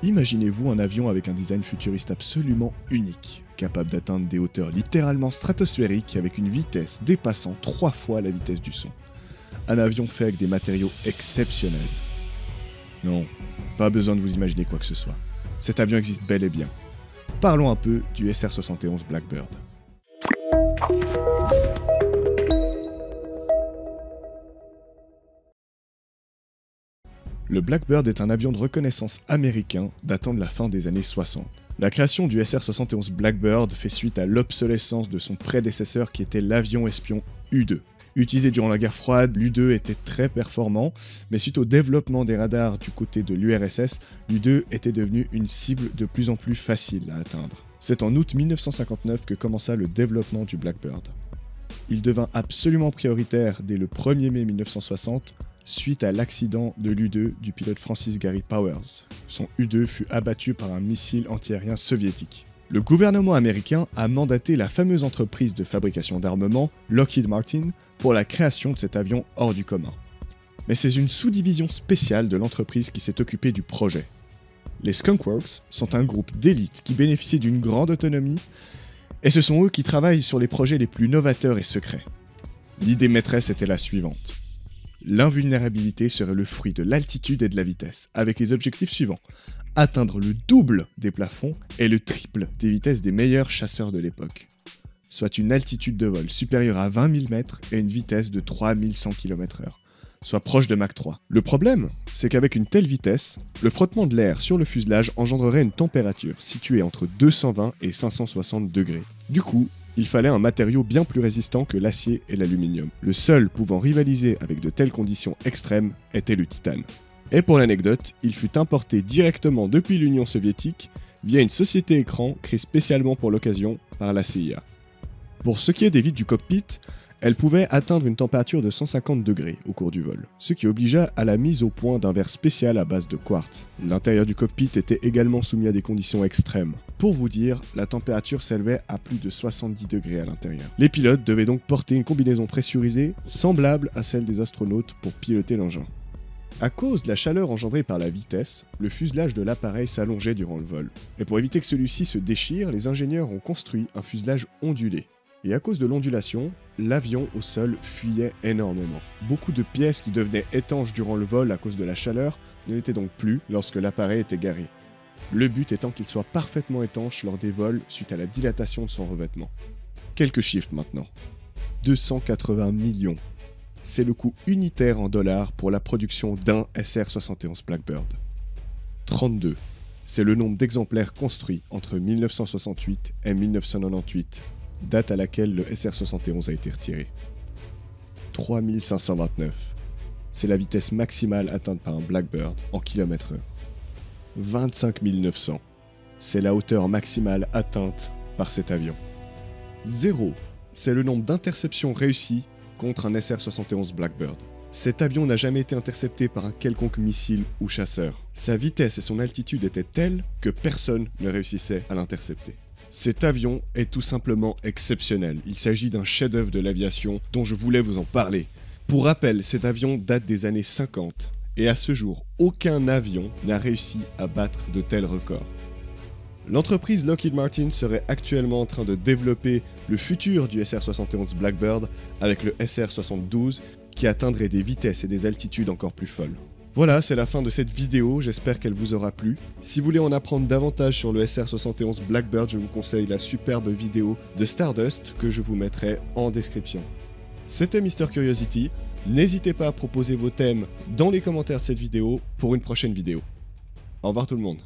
Imaginez-vous un avion avec un design futuriste absolument unique, capable d'atteindre des hauteurs littéralement stratosphériques avec une vitesse dépassant 3 fois la vitesse du son. Un avion fait avec des matériaux exceptionnels. Non, pas besoin de vous imaginer quoi que ce soit. Cet avion existe bel et bien. Parlons un peu du SR-71 Blackbird. Le Blackbird est un avion de reconnaissance américain datant de la fin des années 60. La création du SR-71 Blackbird fait suite à l'obsolescence de son prédécesseur qui était l'avion espion U-2. Utilisé durant la guerre froide, l'U-2 était très performant, mais suite au développement des radars du côté de l'URSS, l'U-2 était devenu une cible de plus en plus facile à atteindre. C'est en août 1959 que commença le développement du Blackbird. Il devint absolument prioritaire dès le 1er mai 1960, suite à l'accident de l'U-2 du pilote Francis Gary Powers. Son U-2 fut abattu par un missile antiaérien soviétique. Le gouvernement américain a mandaté la fameuse entreprise de fabrication d'armement, Lockheed Martin, pour la création de cet avion hors du commun. Mais c'est une sous-division spéciale de l'entreprise qui s'est occupée du projet. Les Skunk Works sont un groupe d'élite qui bénéficie d'une grande autonomie, et ce sont eux qui travaillent sur les projets les plus novateurs et secrets. L'idée maîtresse était la suivante. L'invulnérabilité serait le fruit de l'altitude et de la vitesse, avec les objectifs suivants. Atteindre le double des plafonds et le triple des vitesses des meilleurs chasseurs de l'époque. Soit une altitude de vol supérieure à 20 000 mètres et une vitesse de 3100 km/h, soit proche de Mach 3. Le problème, c'est qu'avec une telle vitesse, le frottement de l'air sur le fuselage engendrerait une température située entre 220 et 560 degrés. Du coup, il fallait un matériau bien plus résistant que l'acier et l'aluminium. Le seul pouvant rivaliser avec de telles conditions extrêmes était le titane. Et pour l'anecdote, il fut importé directement depuis l'Union soviétique via une société écran créée spécialement pour l'occasion par la CIA. Pour ce qui est des vitres du cockpit, elles pouvaient atteindre une température de 150 degrés au cours du vol, ce qui obligea à la mise au point d'un verre spécial à base de quartz. L'intérieur du cockpit était également soumis à des conditions extrêmes. Pour vous dire, la température s'élevait à plus de 70 degrés à l'intérieur. Les pilotes devaient donc porter une combinaison pressurisée semblable à celle des astronautes pour piloter l'engin. À cause de la chaleur engendrée par la vitesse, le fuselage de l'appareil s'allongeait durant le vol. Et pour éviter que celui-ci se déchire, les ingénieurs ont construit un fuselage ondulé. Et à cause de l'ondulation, l'avion au sol fuyait énormément. Beaucoup de pièces qui devenaient étanches durant le vol à cause de la chaleur ne l'étaient donc plus lorsque l'appareil était garé. Le but étant qu'il soit parfaitement étanche lors des vols suite à la dilatation de son revêtement. Quelques chiffres maintenant. 280 millions. C'est le coût unitaire en dollars pour la production d'un SR-71 Blackbird. 32. C'est le nombre d'exemplaires construits entre 1968 et 1998, date à laquelle le SR-71 a été retiré. 3529. C'est la vitesse maximale atteinte par un Blackbird en km/h. 25 900. C'est la hauteur maximale atteinte par cet avion. 0. C'est le nombre d'interceptions réussies contre un SR-71 Blackbird. Cet avion n'a jamais été intercepté par un quelconque missile ou chasseur. Sa vitesse et son altitude étaient telles que personne ne réussissait à l'intercepter. Cet avion est tout simplement exceptionnel. Il s'agit d'un chef-d'œuvre de l'aviation dont je voulais vous en parler. Pour rappel, cet avion date des années 50 et à ce jour, aucun avion n'a réussi à battre de tels records. L'entreprise Lockheed Martin serait actuellement en train de développer le futur du SR-71 Blackbird avec le SR-72 qui atteindrait des vitesses et des altitudes encore plus folles. Voilà, c'est la fin de cette vidéo, j'espère qu'elle vous aura plu. Si vous voulez en apprendre davantage sur le SR-71 Blackbird, je vous conseille la superbe vidéo de Stardust que je vous mettrai en description. C'était Mr Curiosity, n'hésitez pas à proposer vos thèmes dans les commentaires de cette vidéo pour une prochaine vidéo. Au revoir tout le monde.